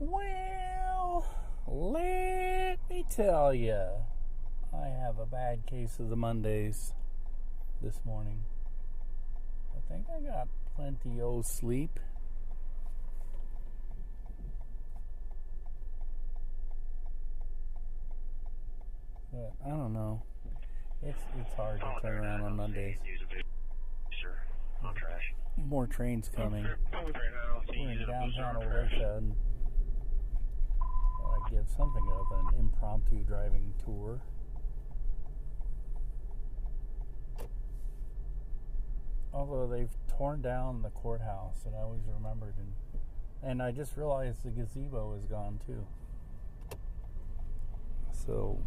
Well, let me tell you, I have a bad case of the Mondays this morning. I think I got plenty of sleep. But I don't know. It's hard to turn around on Mondays. Sure. On trash. More trains coming. We're in downtown Olathe, and I give something of an impromptu driving tour. Although they've torn down the courthouse, and I always remembered, and I just realized the gazebo is gone too. So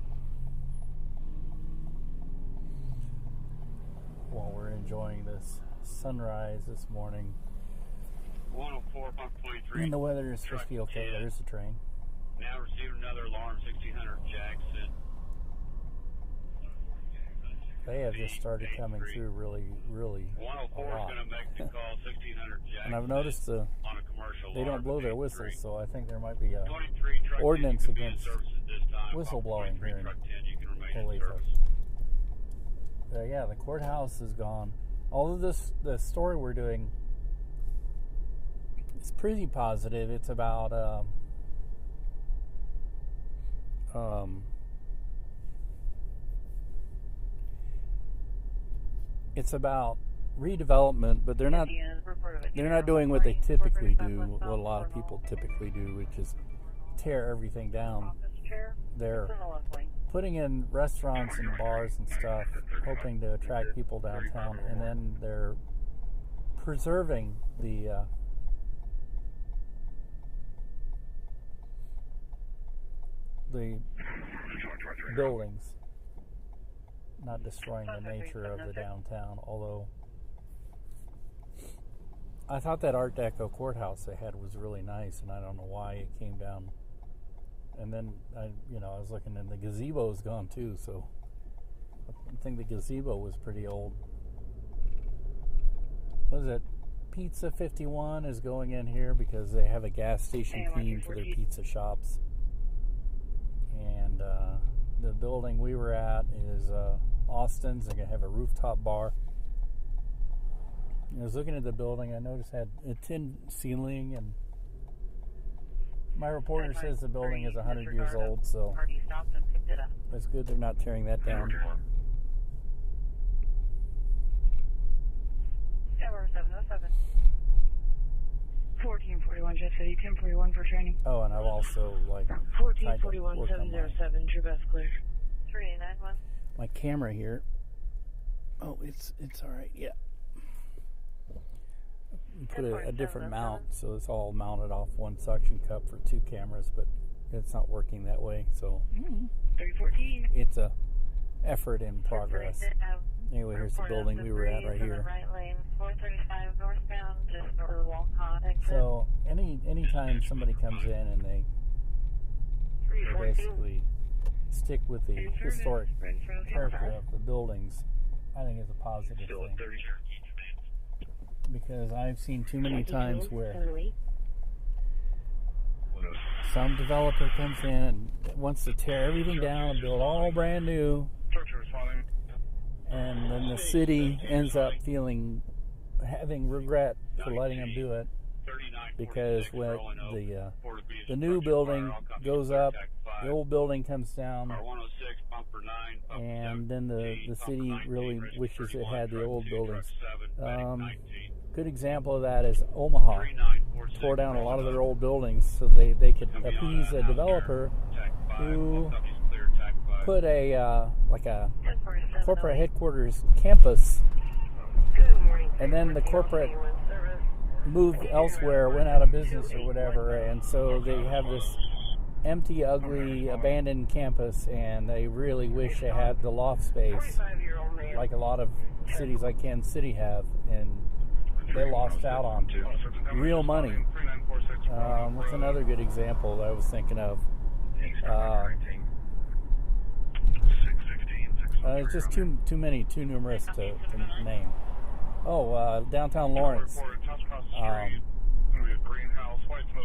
while we're enjoying this sunrise this morning, 104.3. and the weather is supposed to be okay. There's the train. Now received another alarm, 1600 Jackson. They have just started coming through really a 104 lot. is going to make the call, 1600 Jackson. And I've noticed on a commercial they don't blow their whistles, so I think there might be a 23 truck ordinance can be in against service at this time. whistle blowing here in Truck 10, you can remain in Olathe. service. Yeah, the courthouse is gone. Although the story we're doing, it's pretty positive. It's about redevelopment, but they're not doing what they typically do, what a lot of people typically do, which is tear everything down. They're putting in restaurants and bars and stuff, hoping to attract people downtown, and then they're preserving the buildings, not destroying the nature of the downtown. Although I thought that Art Deco courthouse they had was really nice, and I don't know why it came down. And then I was looking, and the gazebo is gone too. So I think the gazebo was pretty old. What is it? Pizza 51 is going in here because they have a gas station theme for their pizza shops. And the building we were at is Austin's. They're going to have a rooftop bar. I was looking at the building. I noticed it had a tin ceiling, and my reporter says the building is 100 years old, so that's good they're not tearing that down. 1441 Jet City, 1041 for training. Oh, and I've also 1441 707, True Best Clear. 3891. My camera here. Oh, it's all right. Yeah. Put a different mount, so it's all mounted off one suction cup for two cameras, but it's not working that way. So 314. it's a effort in progress. Anyway, here's the building we were at right here. Right lane, 435 northbound, just over the Walcott exit. So anytime somebody comes in and they basically stick with the historic character of the buildings, I think it's a positive thing. Because I've seen too many times where some developer comes in and wants to tear everything down and build all brand new, and then the city ends up having regret for letting them do it, because when the new building goes up, the old building comes down, and then the city really wishes it had the old buildings. Good example of that is Omaha tore down a lot of their old buildings so they could appease a developer who put a corporate headquarters campus, and then the corporate moved elsewhere, went out of business or whatever, and so they have this empty, ugly, abandoned campus, and they really wish they had the loft space like a lot of cities like Kansas City have, and they lost out on real money. What's another good example that I was thinking of? It's just too numerous to name. Downtown Lawrence.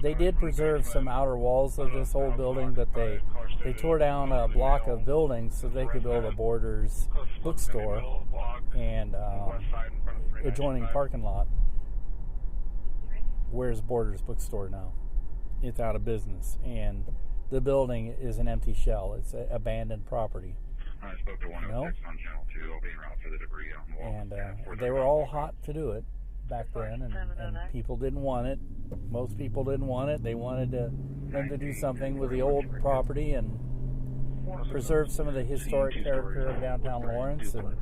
they did preserve some outer walls of this old building, but they tore down a block of buildings so they could build a Borders bookstore and adjoining parking lot. Where's Borders bookstore now? It's out of business, and the building is an empty shell. It's an abandoned property. I spoke to 106 on Channel 2. I'll be en route for the debris on the wall. And they were all hot to do it back then, and people didn't want it. Most people didn't want it. They wanted them to do something with the old property and preserve some of the historic character of downtown Lawrence, and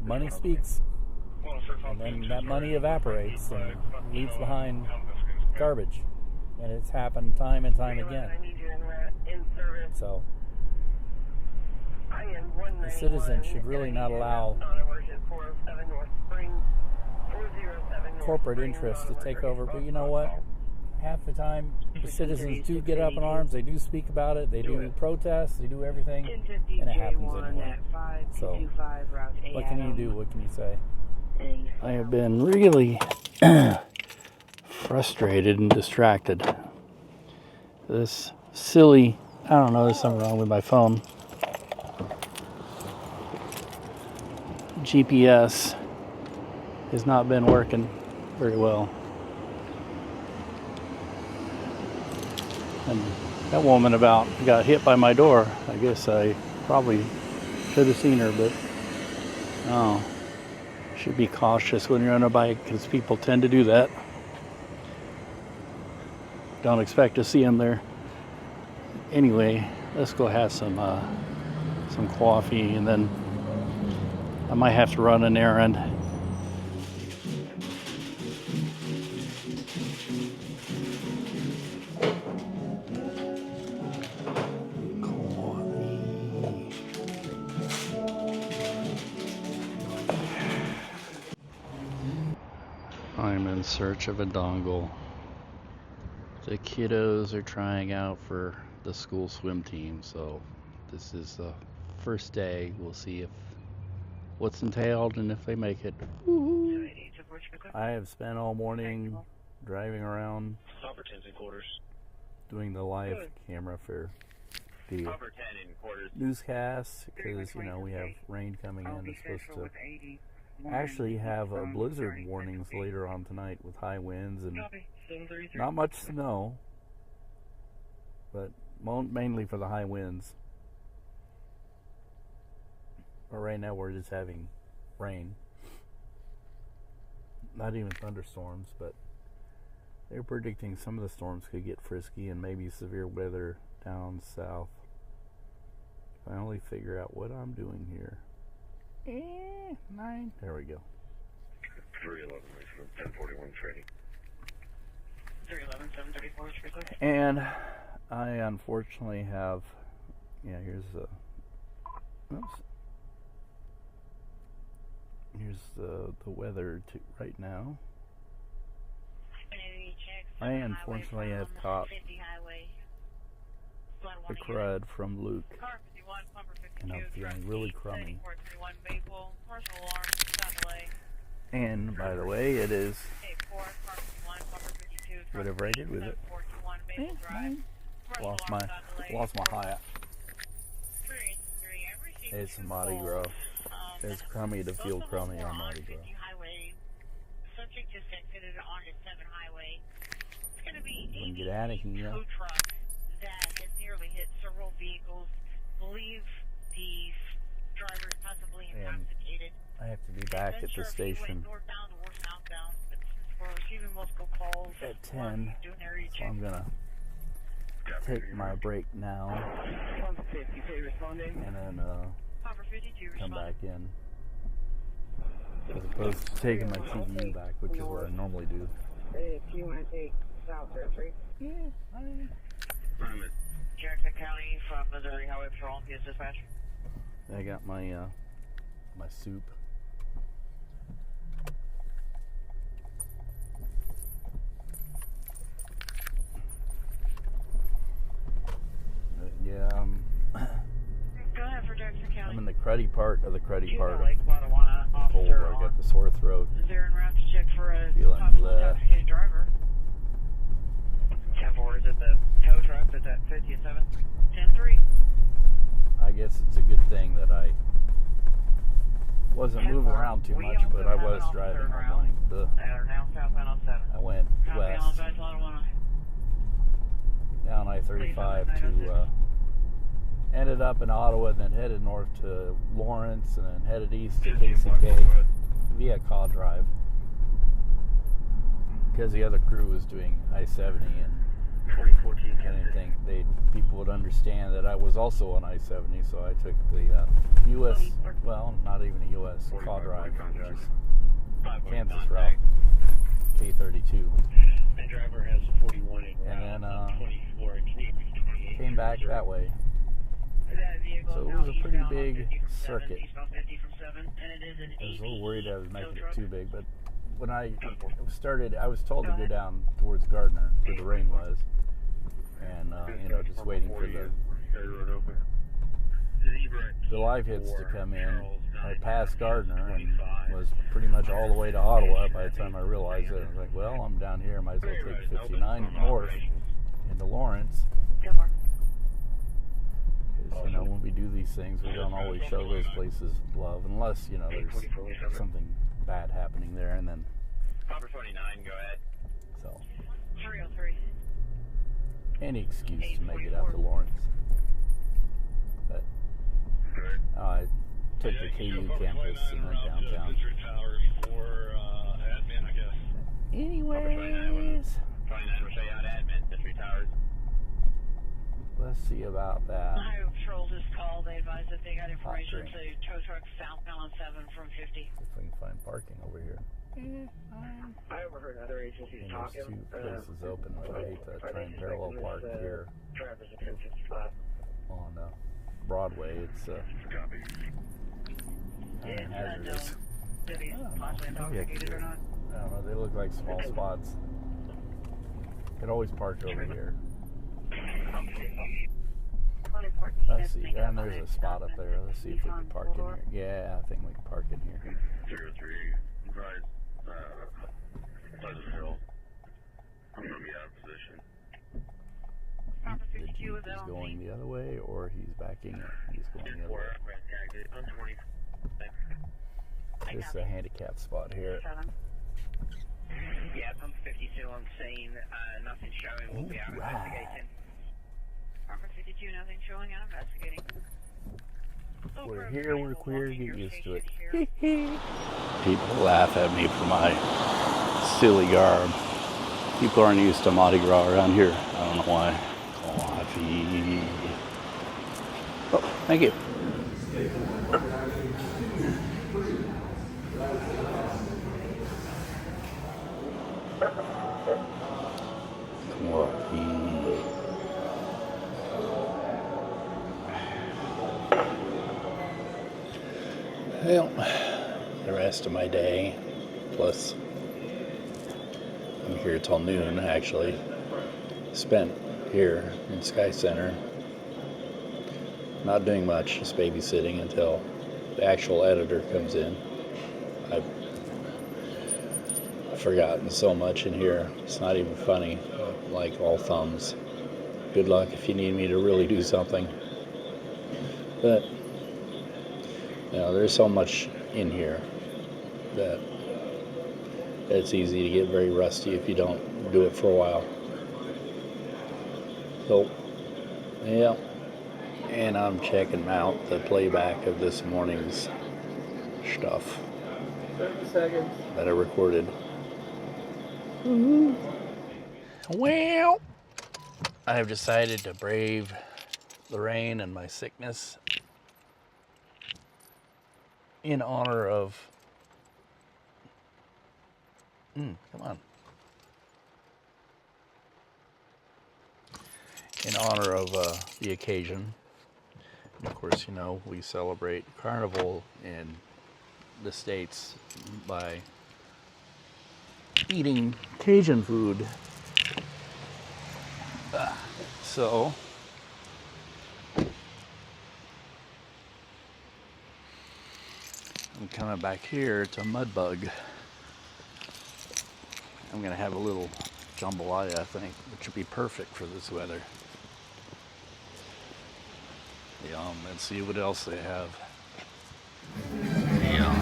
money speaks, and then that money evaporates and leaves behind garbage, and it's happened time and time again. So the citizens should really not allow corporate interests to take over. But you know what? Half the time, the citizens do get up in arms. They do speak about it. They do protest. They do everything, and it happens anyway. So, what can you do? What can you say? I have been really frustrated and distracted. This silly, I don't know, there's something wrong with my phone. GPS has not been working very well. And that woman got hit by my door. I guess I probably should have seen her, but should be cautious when you're on a bike because people tend to do that. Don't expect to see them there. Anyway, let's go have some coffee, and then I might have to run an errand. I'm in search of a dongle. The kiddos are trying out for the school swim team, so this is the first day. We'll see what's entailed and if they make it. Woo-hoo. I have spent all morning driving around doing the live camera for the newscasts because we have rain coming in. It's supposed to actually have blizzard warnings later on tonight with high winds and not much snow, but mainly for the high winds. But right now we're just having rain, not even thunderstorms, but they're predicting some of the storms could get frisky and maybe severe weather down south. If I only figure out what I'm doing here. 9. There we go. 311, 1041 trading. 311, 734, and I unfortunately have, here's the weather right now. I unfortunately have caught the crud from Luke, and I'm feeling really crummy. And by the way, it is whatever I did with it. Lost my Hyatt. It's Mardi Gras. It's crummy to feel crummy on Mardi Gras. When you get out of here, that has nearly hit several vehicles. Believe the driver is possibly intoxicated. I have to be back at the station at 10, so I'm gonna take my break now and then come back in, as opposed to taking my TV back, which is what I normally do. If you want to take South Surgery. Yeah, Jackson County from Missouri Highway Patrol, yes, dispatch. I got my my soup. Yeah, Go ahead for Jackson County. I'm in the cruddy part of the cruddy part of Lake Lotawana, Boulder, I got the sore throat. They're en route to check for a Feeling possible bleh. intoxicated driver. 10-4, is it the tow truck that's at 57? 10-3. I guess it's a good thing that I wasn't moving around too much, but I was driving all morning. Are now southbound on 7. I went Copy all west advice, lot 1. down I-35 to ended up in Ottawa, and then headed north to Lawrence, and then headed east to KCK via Caw Drive, because the other crew was doing I-70, and I didn't think people would understand that I was also on I-70, so I took the U.S., well, not even a U.S., Caw Drive, which is Kansas route, K32. And driver has 41 in And then 24 and Canadian 28. came back that way. So it was a pretty big circuit. I was a little worried I was making it too big, but when I started, I was told to go down towards Gardner, where the rain was, and just waiting for the live hits to come in. I passed Gardner and was pretty much all the way to Ottawa by the time I realized it. I was like, well, I'm down here, might as well take 59 north into Lawrence. Because, when we do these things, we don't always show those places love, unless, there's something bad happening there, and then... Copper 29, go ahead. So, 303. any excuse to make it out to Lawrence. But, I took the KU campus and went downtown. Anyways, 29 will show you out admin, the 3 towers. let's see about that. Highway Patrol just called. They advised that they got information to tow truck southbound on 7 from 50. If we can find parking over here. I overheard other agencies And there's talking. two places open, but I hate to try and parallel park here Driver's attention spot. on Broadway. It's kind of hazardous. Did he I don't know. possibly intoxicated or not? I don't know. They look like small spots. Could always park over here. Let's see. And there's a spot up there. Let's see if we can park in here. Yeah, I think we can park in here. 03, right, Pleasant Hill. I'm going to be out of position. Copper The 52 Jeep is is out. going the other way, or he's backing it. He's going the other way. This is a handicapped spot here. 7. Yeah, I'm 52 on scene. Nothing showing. We'll be out investigating. Copper 52, nothing showing out investigating. We're here, we're queer, get used to it. People laugh at me for my silly garb. People aren't used to Mardi Gras around here. I don't know why. Coffee. Oh, thank you. Coffee. Well, the rest of my day, plus I'm here till noon actually, spent here in Sky Center, not doing much, just babysitting until the actual editor comes in. I've forgotten so much in here, it's not even funny, like all thumbs. Good luck if you need me to really do something. But there's so much in here that it's easy to get very rusty if you don't do it for a while. So, yeah. And I'm checking out the playback of this morning's stuff 30 seconds that I recorded. Well, I have decided to brave the rain and my sickness in honor of, come on. In honor of the occasion. And of course, we celebrate Carnival in the States by eating Cajun food. So, I'm And coming back here, it's a mud bug. I'm gonna have a little jambalaya, I think, which would be perfect for this weather. Yum. Let's see what else they have. Yum.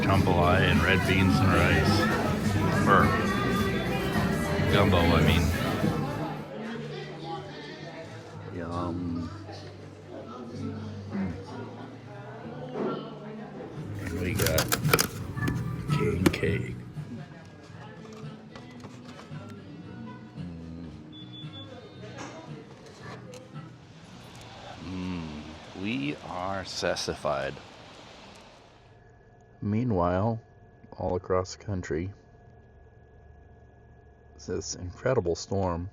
Jambalaya and red beans and rice. Or gumbo, I mean. Yum. And we got king cake. We are sassified. Meanwhile, all across the country, it's this incredible storm.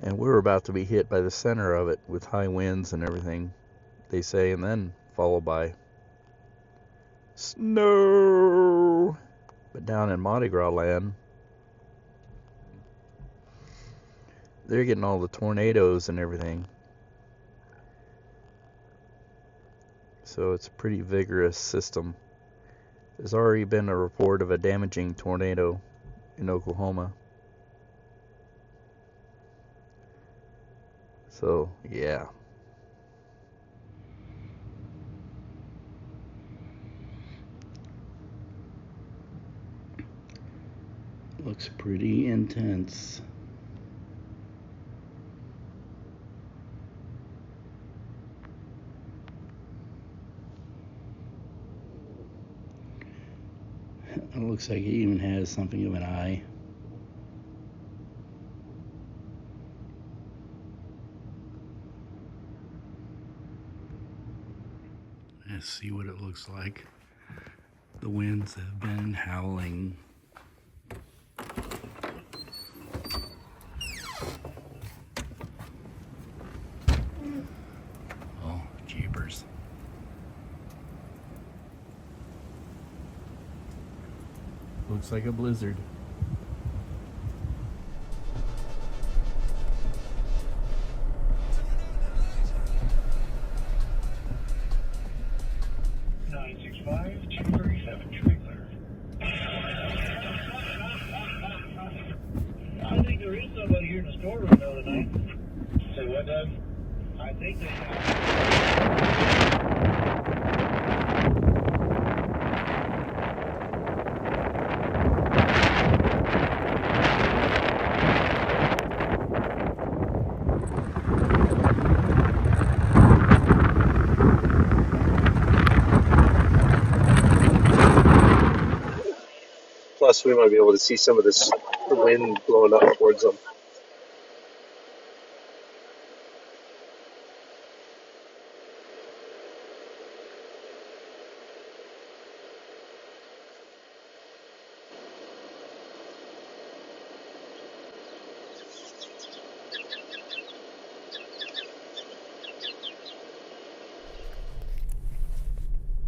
And we're about to be hit by the center of it with high winds and everything, they say, and then followed by snow. But down in Mardi Gras land, they're getting all the tornadoes and everything. So it's a pretty vigorous system. There's already been a report of a damaging tornado in Oklahoma. So, yeah. Looks pretty intense. It looks like it even has something of an eye. Let's see what it looks like. The winds have been howling. Oh, jeepers. Looks like a blizzard. I think there is somebody here in the storeroom the other night. Say what, Doug? I think they have. Plus, we might be able to see some of this wind blowing up towards them.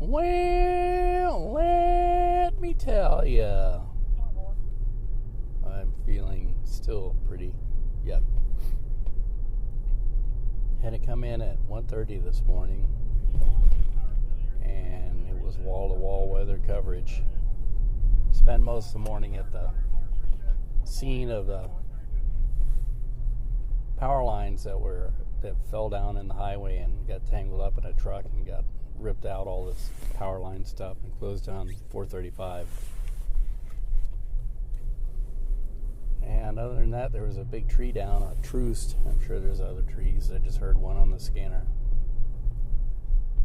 Well, let me tell ya, I'm feeling still pretty yuck. Had to come in at 1:30 this morning, and it was wall-to-wall weather coverage. Spent most of the morning at the scene of the power lines that fell down in the highway and got tangled up in a truck and got ripped out all this power line stuff and closed down 435. And other than that, there was a big tree down, a truce. I'm sure there's other trees. I just heard one on the scanner.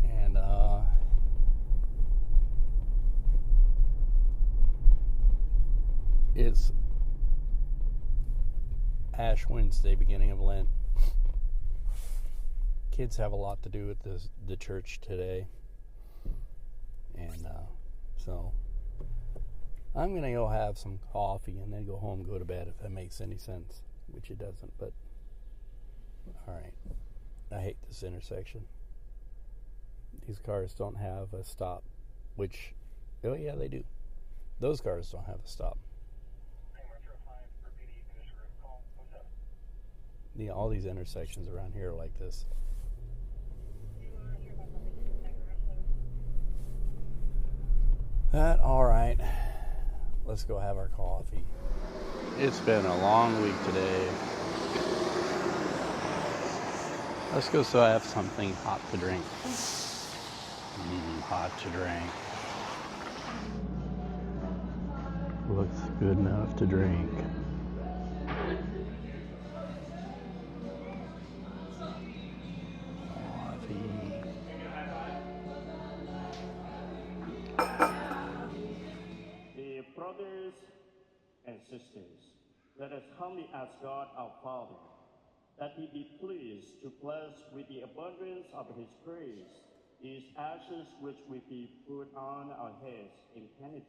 And it's Ash Wednesday, beginning of Lent. Kids have a lot to do with the church today, and so I'm going to go have some coffee and then go home and go to bed, if that makes any sense, which it doesn't, but alright. I hate this intersection. These cars don't have a stop, which, oh yeah, they do. Those cars don't have a stop. All these intersections around here are like this. All right. Let's go have our coffee. It's been a long week today. Let's go have something hot to drink. Hot to drink. Looks good enough to drink. Dear brothers and sisters, let us humbly ask God our Father that He be pleased to bless with the abundance of His grace these ashes which we be put on our heads in penitence.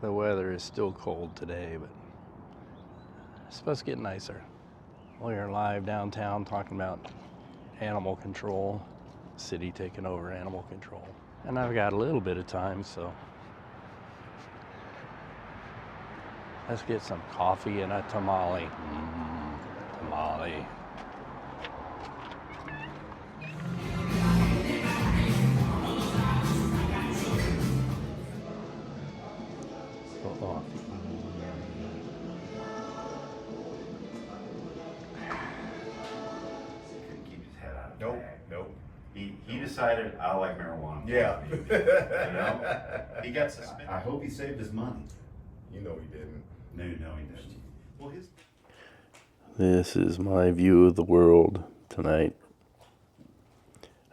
The weather is still cold today, but it's supposed to get nicer. We're live downtown talking about animal control, city taking over animal control. And I've got a little bit of time, so let's get some coffee and a tamale. Tamale. Nope. He decided I like marijuana. Yeah. You know? He got suspended. I hope he saved his money. You know he didn't. No, he didn't. Well, This is my view of the world tonight.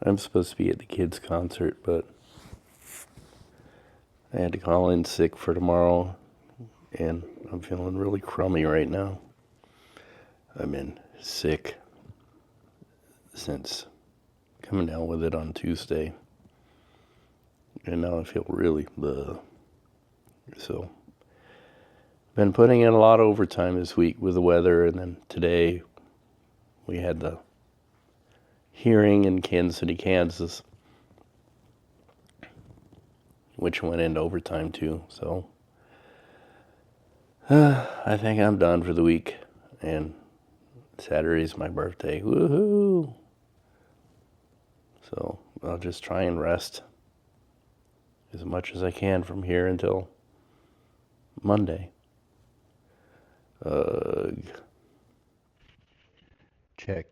I'm supposed to be at the kids' concert, but I had to call in sick for tomorrow, and I'm feeling really crummy right now. I've been sick since coming down with it on Tuesday, and now I feel really bleh. So been putting in a lot of overtime this week with the weather, and then today we had the hearing in Kansas City, Kansas, which went into overtime too. So I think I'm done for the week, and Saturday's my birthday. Woohoo! So I'll just try and rest as much as I can from here until Monday. Check.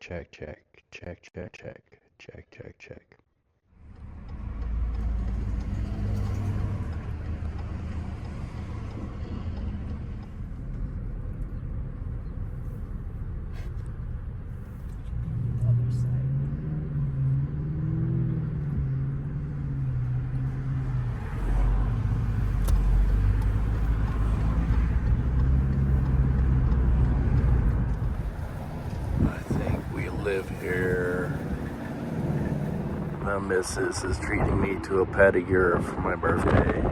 Live here. My missus is treating me to a pedicure for my birthday.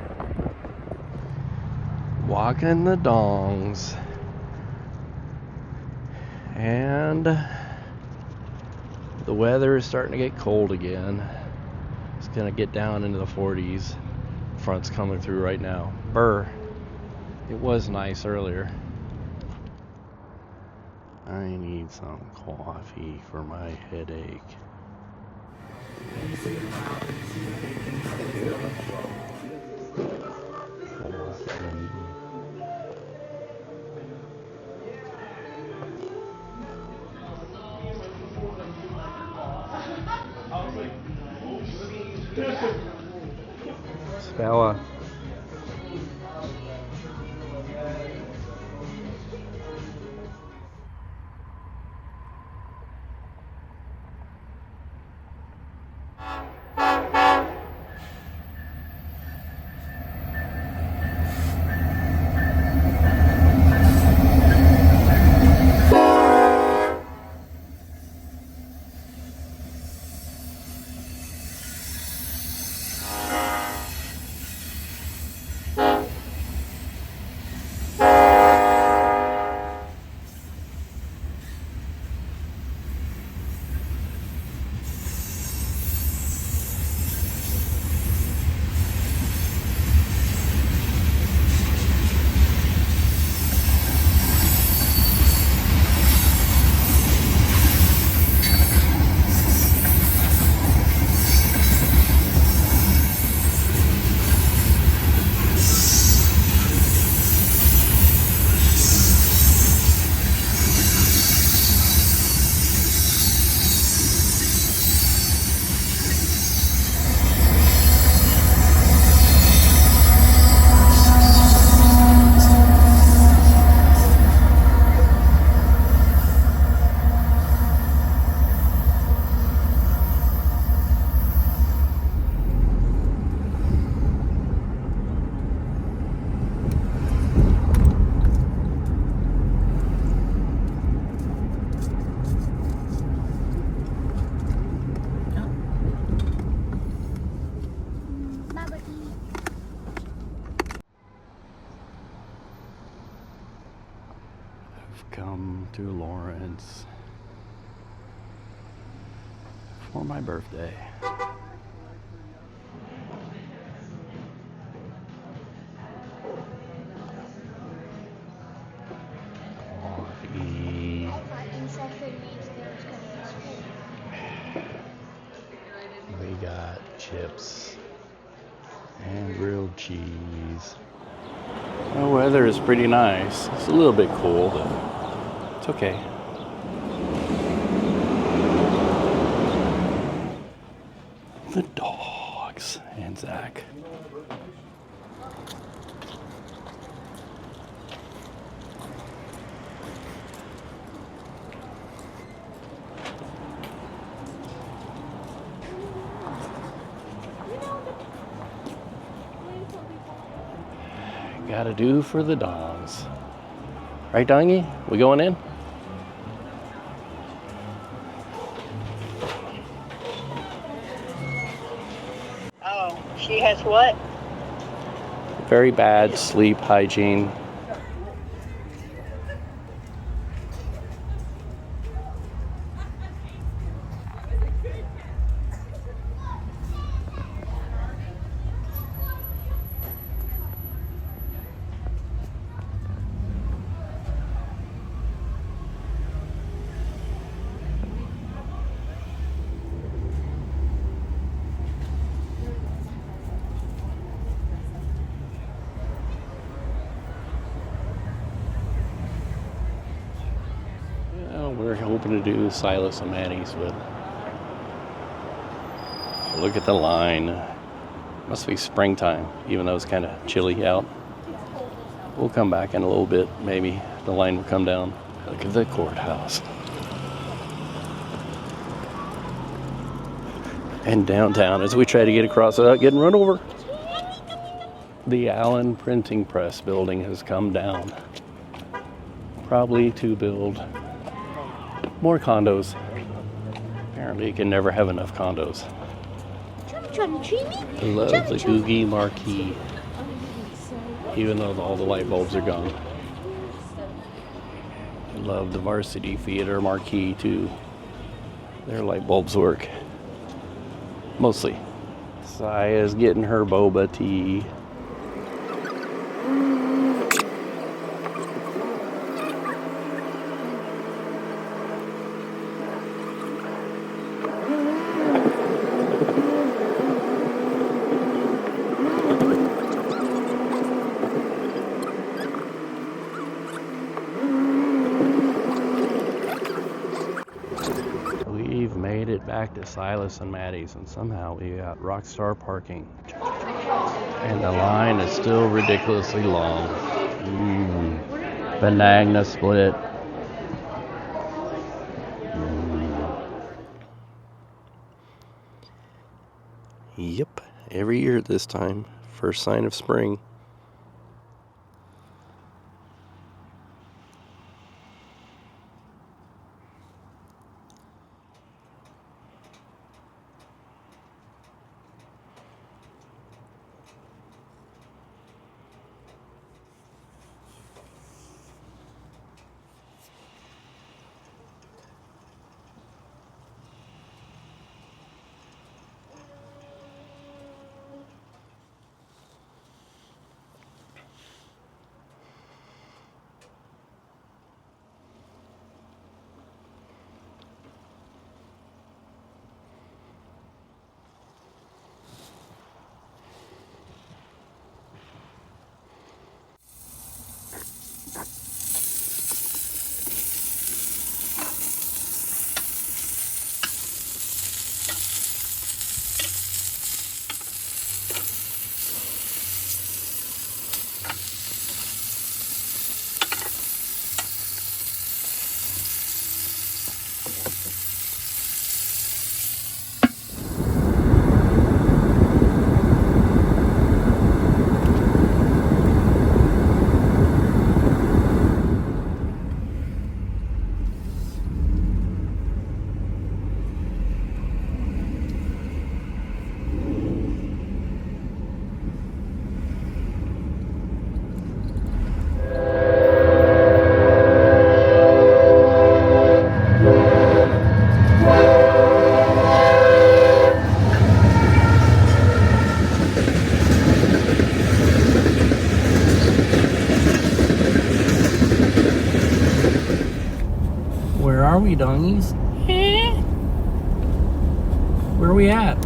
Walking the dongs. And the weather is starting to get cold again. It's gonna get down into the 40s. Front's coming through right now. Brr. It was nice earlier. I need some coffee for my headache. Stella. I've come to Lawrence for my birthday. Coffee. We got chips and grilled cheese. The weather is pretty nice. It's a little bit cool, but it's okay. The dogs and Zach. Gotta do for the dogs. Right, Dongy? We going in? Oh, she has what? Very bad sleep hygiene. We're hoping to do Silas and Maddie's, but look at the line. Must be springtime, even though it's kind of chilly out. We'll come back in a little bit, maybe the line will come down. Look at the courthouse. And downtown as we try to get across without getting run over. The Allen Printing Press building has come down. Probably to build more condos. Apparently you can never have enough condos. I love the Googie marquee. Even though all the light bulbs are gone. I love the Varsity Theater marquee too. Their light bulbs work. Mostly. Saya's getting her boba tea. We've made it back to Silas and Maddie's, and somehow we got Rockstar parking. And the line is still ridiculously long. Banana split. Yep, every year at this time, first sign of spring. are we, dongies? Where are we at?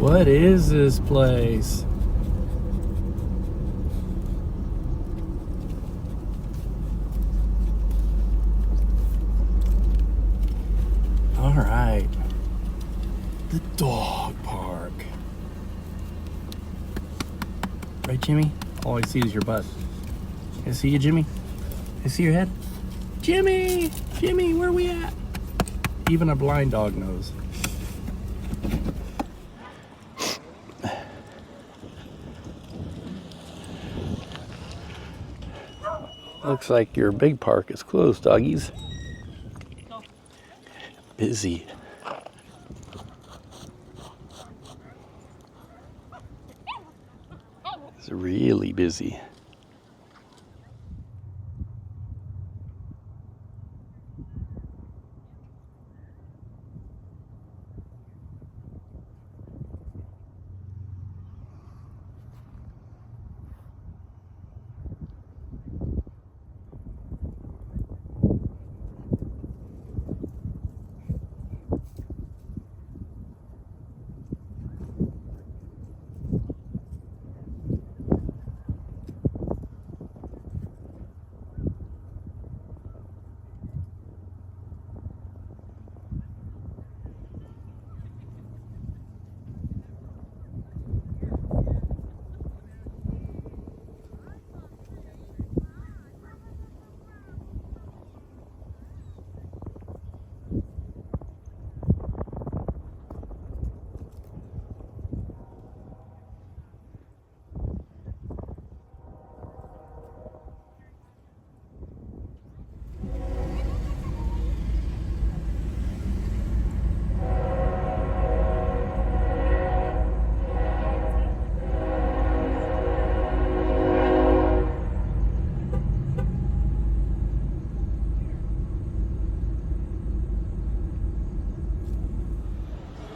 What is this place? All right. The dog park. Right, Jimmy? All I see is your butt. I see you, Jimmy? I see your head? Jimmy! Jimmy, where are we at? Even a blind dog knows. Looks like your big park is closed, doggies. Busy. It's really busy.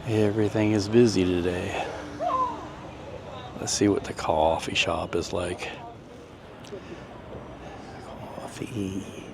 Everything is busy today. Let's see what the coffee shop is like. Coffee.